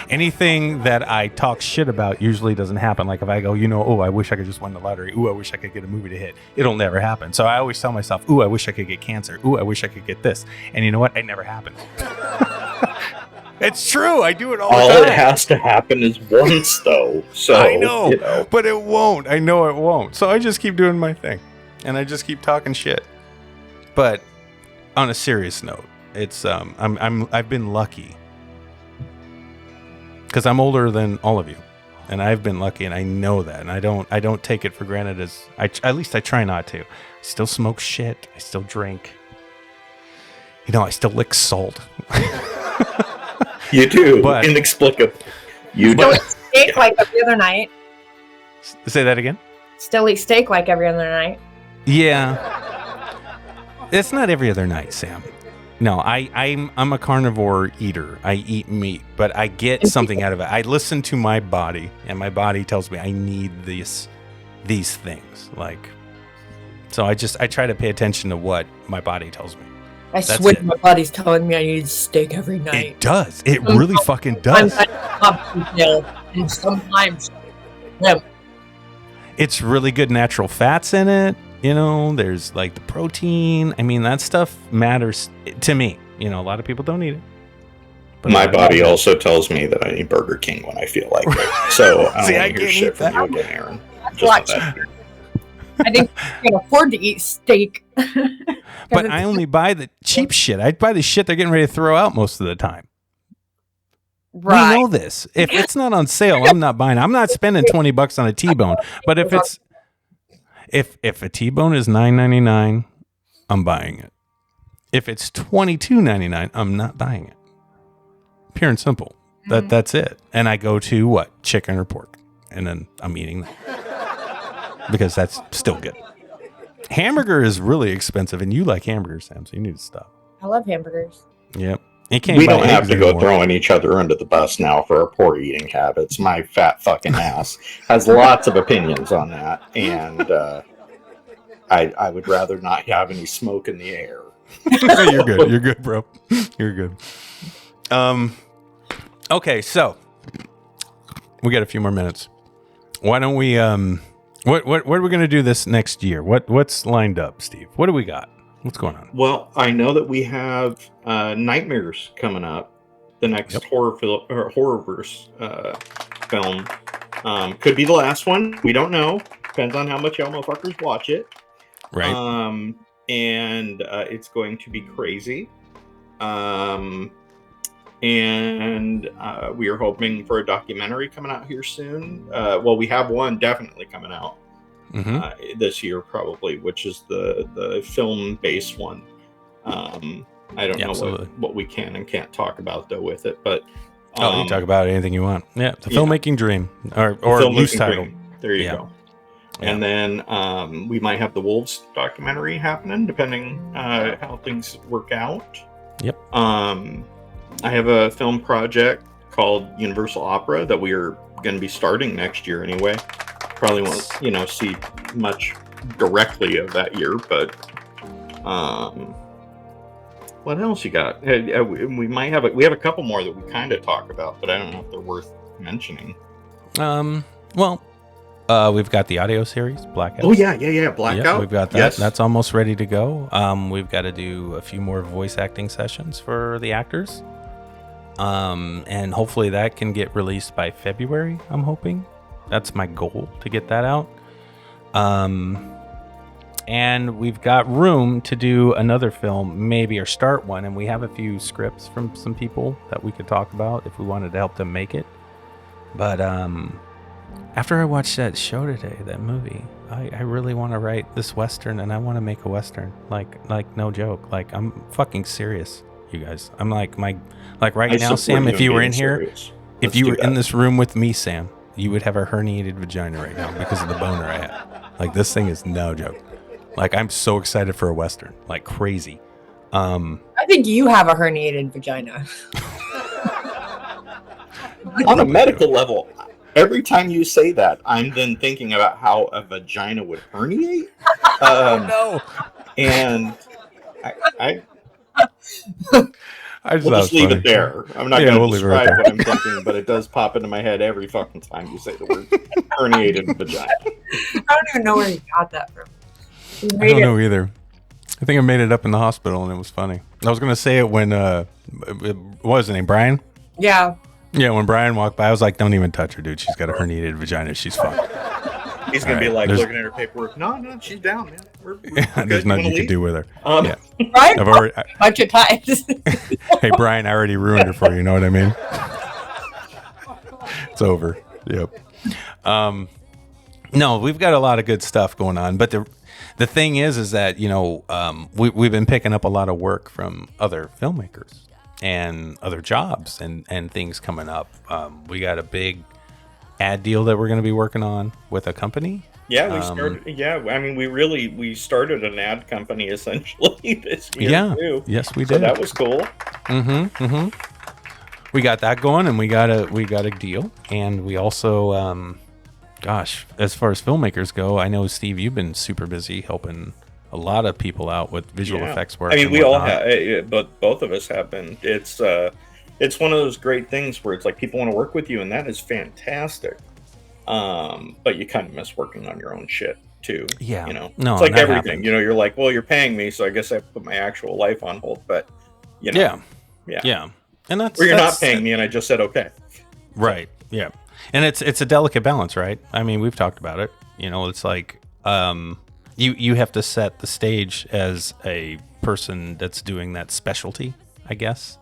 Anything that I talk shit about usually doesn't happen. Like if I go, I wish I could just win the lottery. Ooh, I wish I could get a movie to hit. It'll never happen. So I always tell myself, ooh, I wish I could get cancer. Ooh, I wish I could get this. And you know what? It never happens. It's true. I do it all the time. All it has to happen is once, though. So I know, but it won't. I know it won't. So I just keep doing my thing, and I just keep talking shit. But on a serious note, it's I've been lucky because I'm older than all of you, and I've been lucky, and I know that, and I don't take it for granted. At least I try not to. I still smoke shit. I still drink. I still lick salt. You do, but inexplicable. You still eat steak like every other night. Say that again. Still eat steak like every other night. Yeah, it's not every other night, Sam. No, I'm a carnivore eater. I eat meat, but I get something out of it. I listen to my body, and my body tells me I need these things. Like, so I try to pay attention to what my body tells me. I swear my body's telling me I need steak every night. It does. It really fucking does. And sometimes it's really good natural fats in it. There's like the protein. I mean, that stuff matters to me. A lot of people don't eat it. But my body also tells me that I need Burger King when I feel like it. So I can't hear shit from you again, Aaron. I think I can afford to eat steak. But I only buy the cheap shit. I buy the shit they're getting ready to throw out most of the time. Right. We know this. If it's not on sale, I'm not buying it. I'm not spending $20 on a T-bone. But if it's if a T-bone is $9.99, I'm buying it. If it's $22.99, I'm not buying it. Pure and simple. That's it. And I go to what? Chicken or pork. And then I'm eating that. Because that's still good. Hamburger is really expensive, and you like hamburgers, Sam, so you need to stop. I love hamburgers. Yep. We don't have to go throwing each other under the bus now for our poor eating habits. My fat fucking ass has lots of opinions on that, and I would rather not have any smoke in the air. You're good. You're good, bro. You're good. Okay, so we got a few more minutes. Why don't we what are we gonna do this next year? What's lined up, Steve? What do we got? What's going on? Well, I know that we have Nightmares coming up, the next Horrorverse film. Could be the last one. We don't know. Depends on how much y'all motherfuckers watch it. Right. And it's going to be crazy. And we are hoping for a documentary coming out here soon. Well, we have one definitely coming out this year, probably, which is the film-based one. I don't know what we can and can't talk about though with it, but you can talk about anything you want. Yeah, the filmmaking dream or loose title. There you go. And then we might have the Wolves documentary happening, depending how things work out. Yep. I have a film project called Universal Opera that we are going to be starting next year anyway. Probably won't, see much directly of that year, but what else you got? We might have we have a couple more that we kind of talk about, but I don't know if they're worth mentioning. We've got the audio series, Blackout. Oh yeah, Blackout. Yep, we've got that. Yes. That's almost ready to go. We've got to do a few more voice acting sessions for the actors. And hopefully that can get released by February, I'm hoping. That's my goal, to get that out. And we've got room to do another film, maybe, or start one. And we have a few scripts from some people that we could talk about if we wanted to help them make it. But after I watched that show today, that movie, I really want to write this Western, and I want to make a Western. Like no joke. Like, I'm fucking serious, you guys. I'm like right now, Sam, if you were in here, if you were in this room with me, Sam, you would have a herniated vagina right now because of the boner I have. Like, this thing is no joke. Like, I'm so excited for a Western, like crazy. I think you have a herniated vagina. On a medical level, every time you say that, I'm then thinking about how a vagina would herniate. No. And I I just we'll thought just it was leave funny. it there. I'm not going to leave it right describe there. what I'm thinking, but it does pop into my head every fucking time you say the word herniated vagina. I don't even know where you got that from. I don't know either. I think I made it up in the hospital, and it was funny. I was going to say it when, what was his name, Brian? Yeah. Yeah, when Brian walked by, I was like, don't even touch her, dude. She's got a herniated vagina. She's fine. He's going to be Right, like there's- looking at her paperwork. No, she's down, man. We're There's good. nothing you leave? can do with her. Yeah. Brian, I've already, a bunch of times. hey, Brian, I already ruined her for you. You know what I mean? It's over. Yep. No, we've got a lot of good stuff going on, but the thing is that, we've been picking up a lot of work from other filmmakers and other jobs and things coming up. We got a big ad deal that we're going to be working on with a company. Yeah, we started. Yeah, I mean, we started an ad company essentially this year too. Yes, we So did. that was cool. We got that going, and we got a deal, and we also, as far as filmmakers go, I know, Steve, you've been super busy helping a lot of people out with visual effects work. I mean, and we all whatnot. have, but both of us have been. It's one of those great things where it's like people want to work with you, and that is fantastic. But you kind of miss working on your own shit too. Yeah, No, no, it's like that everything. happens. You're like, well, you're paying me, so I guess I have to put my actual life on hold. But yeah, and that's or you're not that's- paying me, and I just said okay. right? Yeah, and it's a delicate balance, right? I mean, we've talked about it. It's like you have to set the stage as a person that's doing that specialty, I guess.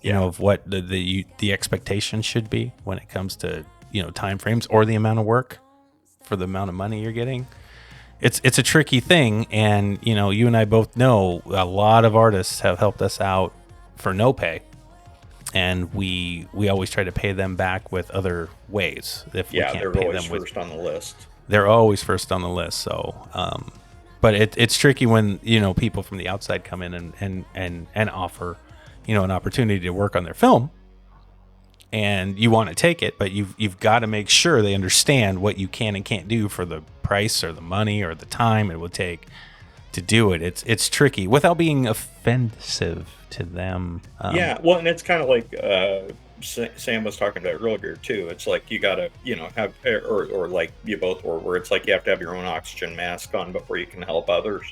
Of what the expectation should be when it comes to time frames or the amount of work for the amount of money you're getting. It's a tricky thing, and you and I both know a lot of artists have helped us out for no pay, and we always try to pay them back with other ways if we can't they're pay always them with. first on the list. They're always first on the list. So, but it's tricky when people from the outside come in and offer an opportunity to work on their film, and you want to take it, but you've got to make sure they understand what you can and can't do for the price or the money or the time it will take to do it. It's tricky without being offensive to them. Well, and it's kind of like Sam was talking about earlier too. It's like you gotta have or like you both were, where it's like you have to have your own oxygen mask on before you can help others.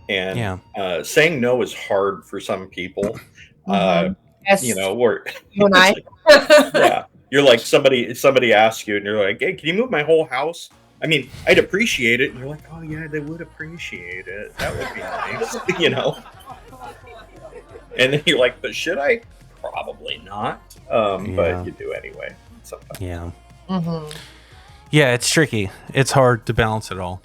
Saying no is hard for some people. Yes. Where You and I. you're like somebody asks you and you're like, hey, can you move my whole house? I mean, I'd appreciate it. And you're like, oh yeah, they would appreciate it. That would be nice, And then you're like, but should I? Probably not. But you do anyway sometimes. Yeah. Mm-hmm. Yeah, it's tricky. It's hard to balance it all.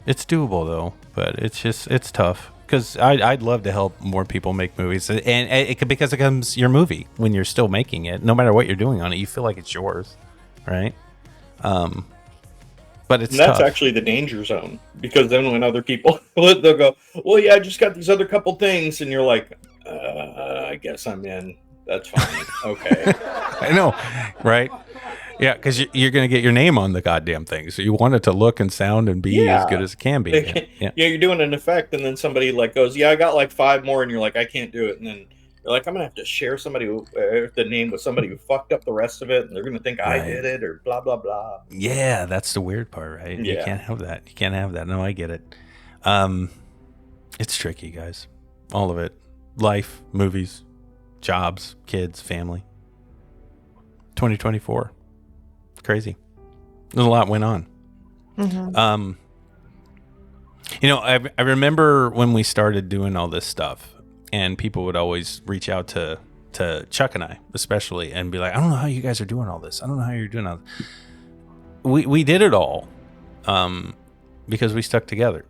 It's doable though, but it's tough. Because I'd love to help more people make movies, and it could, because it becomes your movie when you're still making it. No matter what you're doing on it, you feel like it's yours, right? But it's and that's tough. actually the danger zone, because then when other people they'll go, well, yeah, I just got these other couple things, and you're like, I guess I'm in. That's fine. Okay. I know, right? Yeah, because you're going to get your name on the goddamn thing, so you want it to look and sound and be as good as it can be. Yeah, you're doing an effect, and then somebody like goes, yeah, I got like 5 more, and you're like, I can't do it, and then you're like, I'm gonna have to share the name with somebody who fucked up the rest of it, and they're gonna think I did it, or blah blah blah. Yeah, that's the weird part, right? Yeah. You can't have that. You can't have that. No, I get it. It's tricky, guys. All of it. Life, movies, jobs, kids, family. 2024. Crazy. There's a lot went on. Mm-hmm. I remember when we started doing all this stuff, and people would always reach out to Chuck and I, especially, and be like, I don't know how you guys are doing all this. I don't know how you're doing all this. We did it all because we stuck together.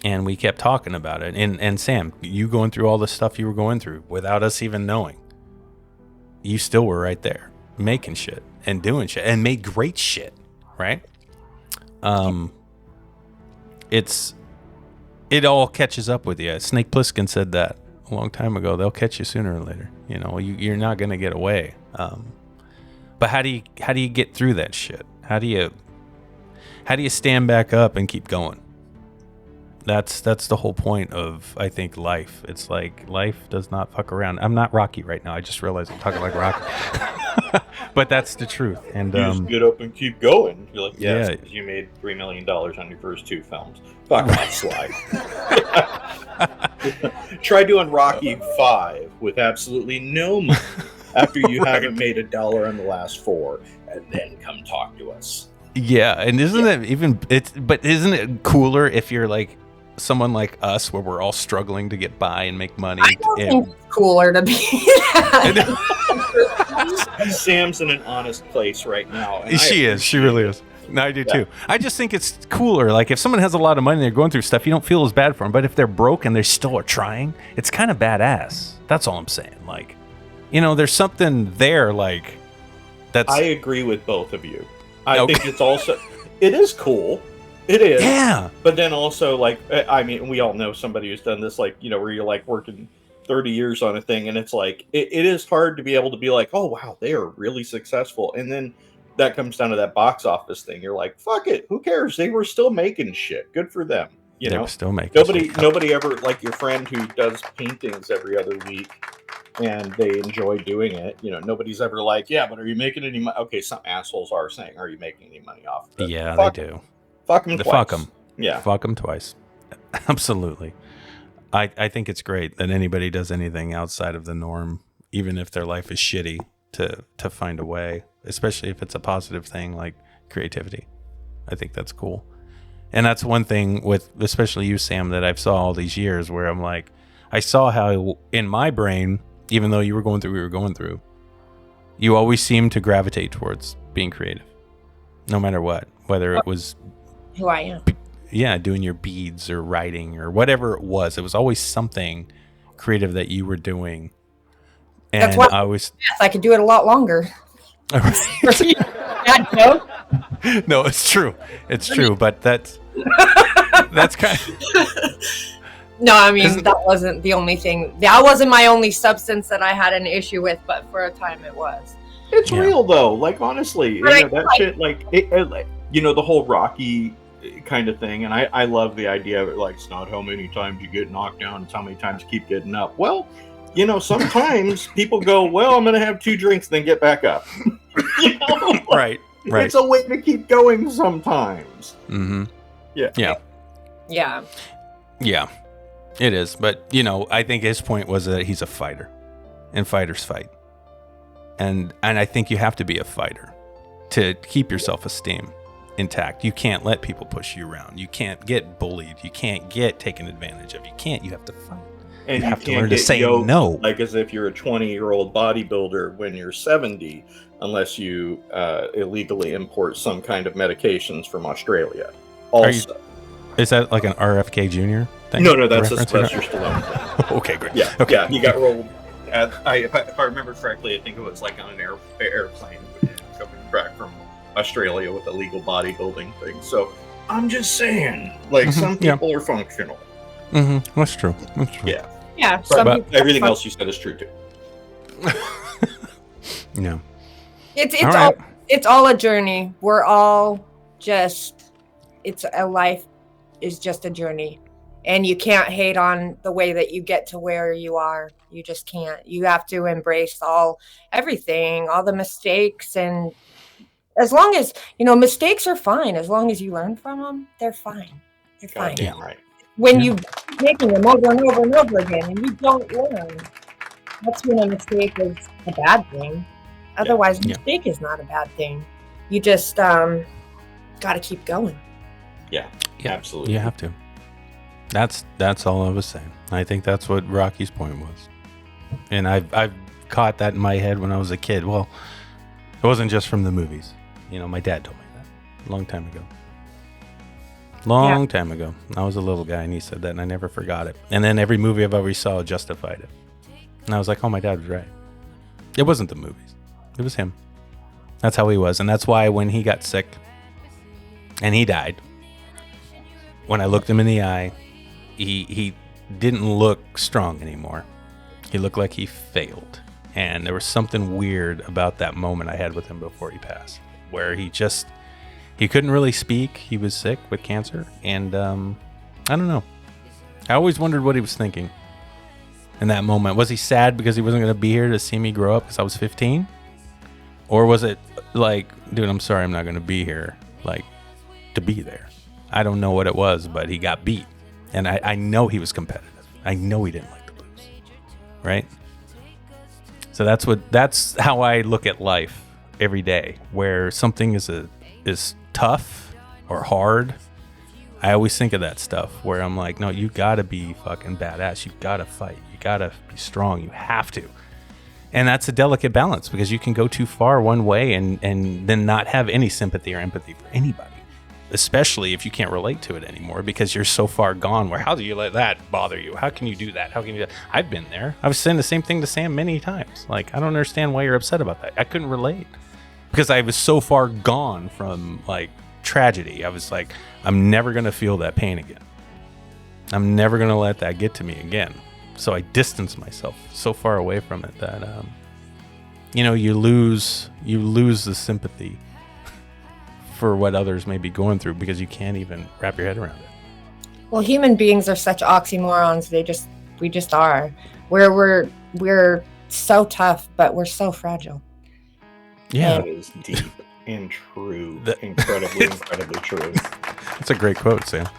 And we kept talking about it. And Sam, you going through all the stuff you were going through without us even knowing. You still were right there, making shit and doing shit and made great shit, right? It all catches up with you. Snake Plissken said that a long time ago. They'll catch you sooner or later. You're not going to get away. But how do you get through that shit? How do you stand back up and keep going? That's the whole point of, I think, life. It's like life does not fuck around. I'm not Rocky right now. I just realized I'm talking like Rocky. But that's the truth. And you just get up and keep going. You're like, yes, yeah, because you made $3 million on your first 2 films. Fuck off, Sly. Try doing Rocky 5 with absolutely no money after you haven't made $1 on the last 4, and then come talk to us. Yeah, and isn't it cooler if you're like someone like us, where we're all struggling to get by and make money? I don't think it's cooler to be that. Sam's in an honest place right now. She is. She really is. No, I do too. I just think it's cooler. Like, if someone has a lot of money and they're going through stuff, you don't feel as bad for them. But if they're broke and they still are trying, it's kind of badass. That's all I'm saying. Like, there's something there. Like, that's. I agree with both of you. I think it's also. It is cool. It is. Yeah. But then also, like, I mean, we all know somebody who's done this, like, where you're like working 30 years on a thing, and it's like, it is hard to be able to be like, oh, wow, they are really successful. And then that comes down to that box office thing. You're like, fuck it. Who cares? They were still making shit. Good for them. They were still making Nobody ever, like your friend who does paintings every other week and they enjoy doing it. Nobody's ever like, yeah, but are you making any money? Okay, some assholes are saying, are you making any money off of it? Yeah, they do. Fuck them twice. Fuck them. Yeah. Fuck them twice. Absolutely. I think it's great that anybody does anything outside of the norm, even if their life is shitty, to find a way, especially if it's a positive thing like creativity. I think that's cool. And that's one thing with especially you, Sam, that I've saw all these years, where I'm like, I saw how in my brain, even though you were going through what you were going through, you always seemed to gravitate towards being creative, no matter what, whether it was who I am. Yeah, doing your beads or writing or whatever it was. It was always something creative that you were doing. And that's why I could do it a lot longer. That joke? No, it's true. It's true, but that's kind of... No, I mean, that wasn't the only thing. That wasn't my only substance that I had an issue with, but for a time it was. It's real, though. Like, honestly, shit, like, the whole Rocky kind of thing. And I love the idea of it. Like, it's not how many times you get knocked down, it's how many times you keep getting up. Well, sometimes people go, well, I'm going to have 2 drinks, then get back up. Right. It's a way to keep going sometimes. Mm-hmm. Yeah. It is. But, I think his point was that he's a fighter, and fighters fight. And I think you have to be a fighter to keep your self-esteem intact. You can't let people push you around. You can't get bullied. You can't get taken advantage of. You have to fight. And you have to learn to say no. Like as if you're a 20-year-old bodybuilder when you're 70, unless you illegally import some kind of medications from Australia. Also. Is that like an RFK Jr. thing? No, that's a Sylvester Stallone thing. Okay, great. Yeah, okay. Yeah, he got rolled. If I remember correctly, I think it was like on an airplane coming back from Australia with the legal bodybuilding thing. So I'm just saying, like, some people are functional. That's true. That's true. Yeah. Yeah. But everything else you said is true too. Yeah. It's all a journey. We're all just, life is just a journey. And you can't hate on the way that you get to where you are. You just can't. You have to embrace everything, all the mistakes. And as long as, mistakes are fine. As long as you learn from them, they're fine. They're fine. Damn right. When you keep making them over and over and over again and you don't learn, that's when a mistake is a bad thing. Otherwise, a mistake is not a bad thing. You just got to keep going. Yeah, absolutely. You have to. That's all I was saying. I think that's what Rocky's point was. And I've caught that in my head when I was a kid. Well, it wasn't just from the movies. My dad told me that a long time ago. Long time ago. I was a little guy and he said that and I never forgot it. And then every movie I've ever saw justified it. And I was like, oh, my dad was right. It wasn't the movies. It was him. That's how he was. And that's why when he got sick and he died, when I looked him in the eye, he didn't look strong anymore. He looked like he failed. And there was something weird about that moment I had with him before he passed, where he couldn't really speak. He was sick with cancer. And I don't know. I always wondered what he was thinking in that moment. Was he sad because he wasn't going to be here to see me grow up because I was 15? Or was it like, dude, I'm sorry I'm not going to be here, like, to be there? I don't know what it was, but he got beat. And I know he was competitive. I know he didn't like to lose. Right? So that's how I look at life every day, where something is tough or hard. I always think of that stuff where I'm like, no, you gotta be fucking badass. You gotta fight. You gotta be strong. You have to. And that's a delicate balance because you can go too far one way and then not have any sympathy or empathy for anybody, especially if you can't relate to it anymore because you're so far gone where how do you let that bother you? How can you do that? How can you do that? I've been there. I was saying the same thing to Sam many times. Like, I don't understand why you're upset about that. I couldn't relate because I was so far gone from like tragedy. I was like, I'm never going to feel that pain again. I'm never going to let that get to me again. So I distanced myself so far away from it that, you lose the sympathy for what others may be going through because you can't even wrap your head around it. Well, human beings are such oxymorons. We just are. We're so tough, but we're so fragile. Yeah. That is deep and true. Incredibly true. That's a great quote, Sam.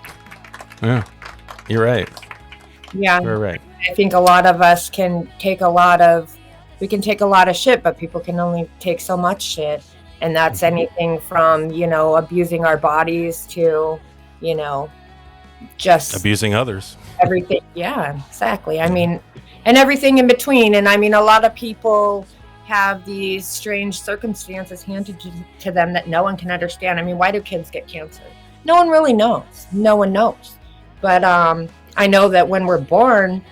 Yeah. You're right. Yeah. You're right. I think a lot of us can take a lot of shit, but people can only take so much shit. And that's anything from, abusing our bodies to, just abusing others. Everything. Yeah, exactly. I mean, and everything in between. And I mean, a lot of people have these strange circumstances handed to them that no one can understand. I mean, why do kids get cancer? No one really knows. No one knows. But I know that when we're born,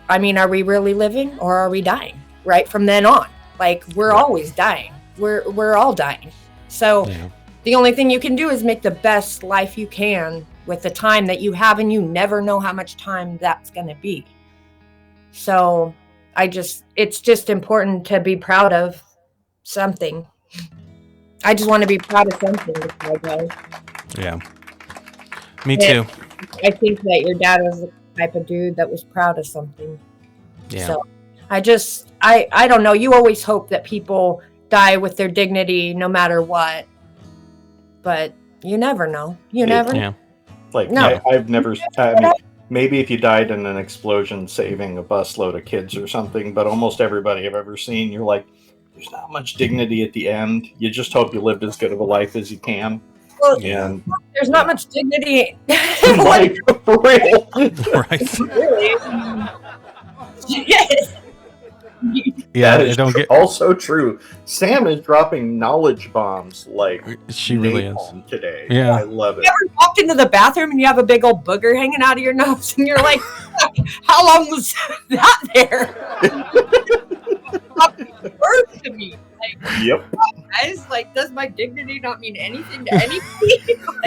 I mean, are we really living or are we dying? Right from then on, like we're always dying. We're all dying. So the only thing you can do is make the best life you can with the time that you have, and you never know how much time that's going to be. So it's just important to be proud of something. I just want to be proud of something before I go. Yeah. Me too. I think that your dad was the type of dude that was proud of something. Yeah. So I don't know. You always hope that people die with their dignity no matter what. But you never know. You never know. Like, no. I've never... I mean, maybe if you died in an explosion saving a busload of kids or something, but almost everybody I've ever seen, you're like, there's not much dignity at the end. You just hope you lived as good of a life as you can. Well, there's not much dignity in life, for real. Right. Really? Yes. Yeah, that is also true. Sam is dropping knowledge bombs like she really is today. Yeah, I love it. You ever walked into the bathroom and you have a big old booger hanging out of your nose, and you're like, "How long was that there?" To me, Yep. Guys, like, does my dignity not mean anything to anybody?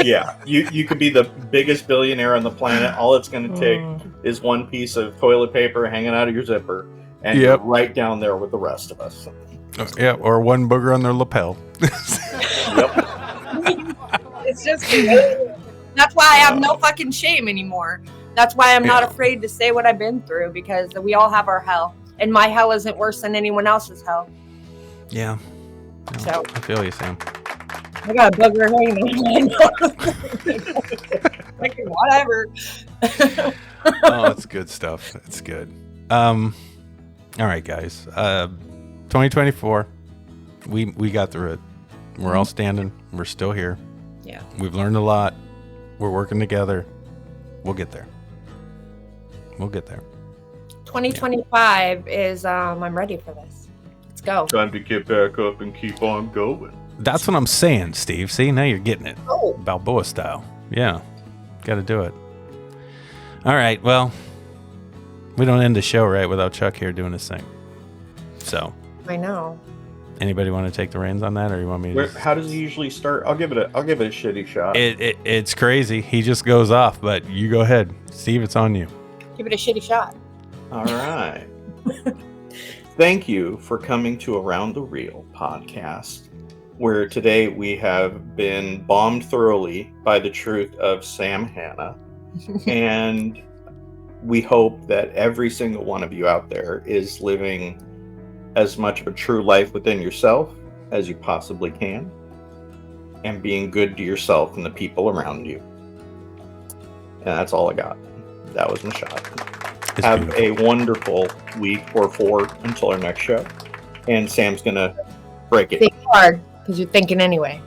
Yeah, you could be the biggest billionaire on the planet. All it's going to take is one piece of toilet paper hanging out of your zipper, and you're right down there with the rest of us. Yeah, or one booger on their lapel. Yep. It's just that's why I have no fucking shame anymore. That's why I'm not afraid to say what I've been through, because we all have our hell, and my hell isn't worse than anyone else's hell. Yeah. No, So I feel you, Sam. I got a booger hanging on my like, whatever. Oh, it's good stuff. It's good. All right, guys. 2024. We got through it. We're all standing. We're still here. Yeah. We've learned a lot. We're working together. We'll get there. We'll get there. 2025 is I'm ready for this. Let's go. Time to get back up and keep on going. That's what I'm saying, Steve. See, now you're getting it. Oh. Balboa style. Yeah. Got to do it. All right. Well, we don't end the show right without Chuck here doing his thing. So, I know. anybody want to take the reins on that, or you want me to? How does he usually start? I'll give it a shitty shot. It's crazy. He just goes off, but you go ahead, Steve. It's on you. Give it a shitty shot. All right. Thank you for coming to Around the Reel podcast, where today we have been bombed thoroughly by the truth of Sam Hanna. And we hope that every single one of you out there is living as much of a true life within yourself as you possibly can, and being good to yourself and the people around you. And that's all I got. That was my shot. Have a wonderful week or 4 until our next show. And Sam's going to break it. Think hard, because you're thinking anyway.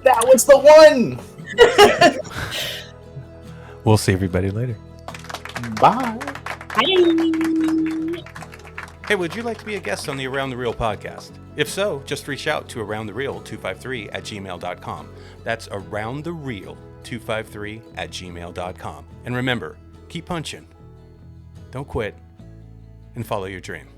That was the one! We'll see everybody later. Bye. Bye. Hey, would you like to be a guest on the Around the Reel podcast? If so, just reach out to aroundthereel253@gmail.com. That's aroundthereel253@gmail.com. And remember, keep punching, don't quit, and follow your dream.